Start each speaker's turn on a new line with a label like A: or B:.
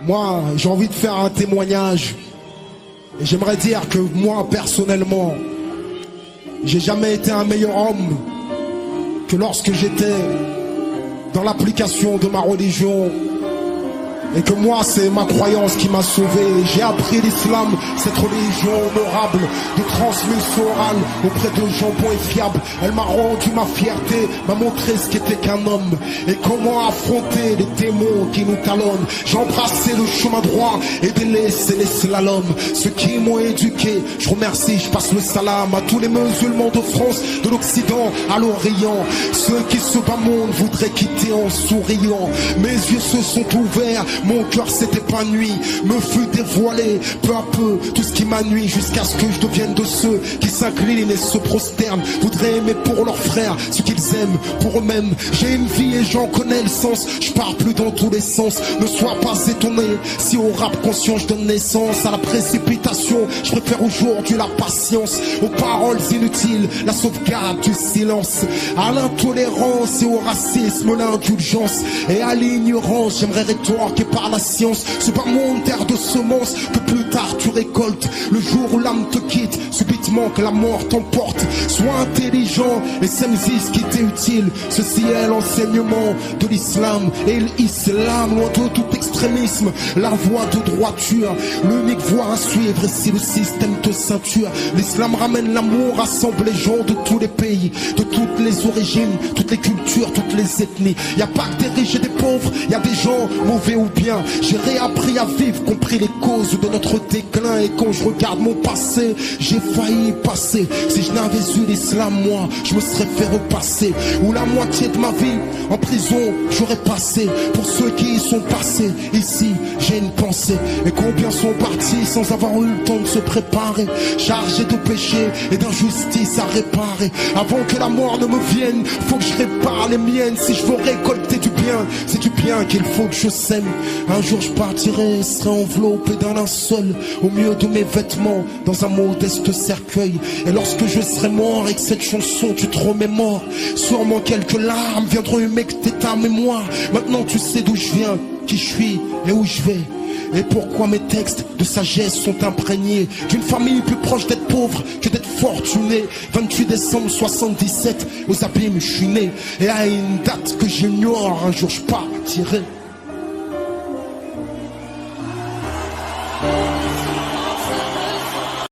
A: Moi, j'ai envie de faire un témoignage. Et j'aimerais dire que moi, personnellement, j'ai jamais été un meilleur homme que lorsque j'étais dans l'application de ma religion. Et que moi, c'est ma croyance qui m'a sauvé. J'ai appris l'islam, cette religion honorable, de transmission orale auprès de gens bons et fiables. Elle m'a rendu ma fierté, m'a montré ce qu'était qu'un homme et comment affronter les démons qui nous talonnent. J'ai embrassé le chemin droit et délaissé les slaloms. Ceux qui m'ont éduqué, je remercie, je passe le salam à tous les musulmans de France, de l'Occident à l'Orient. Ceux qui se bamondent voudraient quitter en souriant. Mes yeux se sont ouverts, mon cœur s'est épanoui, me fut dévoilé peu à peu tout ce qui m'a nuit, jusqu'à ce que je devienne de ceux qui s'inclinent et se prosternent, voudraient aimer pour leurs frères ce qu'ils aiment pour eux-mêmes. J'ai une vie et j'en connais le sens, je pars plus dans tous les sens. Ne sois pas étonné si au rap conscient je donne naissance à la précipitation. Je préfère aujourd'hui la patience aux paroles inutiles, la sauvegarde du silence, à l'intolérance et au racisme l'indulgence, et à l'ignorance j'aimerais rétorquer par la science. Ce bas monde terre de semences que plus tard tu récoltes. Le jour où l'âme te quitte, subitement que la mort t'emporte. Sois intelligent et saisis ce qui t'est utile. Ceci est l'enseignement de l'islam et l'islam, loin de tout extrémisme, la voie de droiture, l'unique voie à suivre. Et si le système te ceinture, l'islam ramène l'amour, rassemble les gens de tous les pays, de toutes les origines, toutes les cultures, toutes les ethnies. Y a pas que des riches et des pauvres, y a des gens mauvais ou bien. J'ai réappris à vivre, compris les causes de notre déclin. Et quand je regarde mon passé, j'ai failli y passer. Si je n'avais eu l'islam, moi, je me serais fait repasser. Ou la moitié de ma vie en prison, j'aurais passé. Pour ceux qui y sont passés, ici, j'ai une pensée. Et combien sont partis sans avoir eu le temps de se préparer, chargés de péché et d'injustice à réparer. Avant que la mort ne me vienne, faut que je répare les miennes. Si je veux récolter du bien, c'est du bien qu'il faut que je sème. Un jour je partirai, serai enveloppé d'un linceul au milieu de mes vêtements, dans un modeste cercueil. Et lorsque je serai mort et que cette chanson tu te remémores, sûrement quelques larmes viendront humecter ta mémoire. Maintenant tu sais d'où je viens, qui je suis et où je vais, et pourquoi mes textes de sagesse sont imprégnés d'une famille plus proche d'être pauvre que d'être fortuné. 28 décembre 77, aux abîmes je suis né, et à une date que j'ignore, un jour je partirai.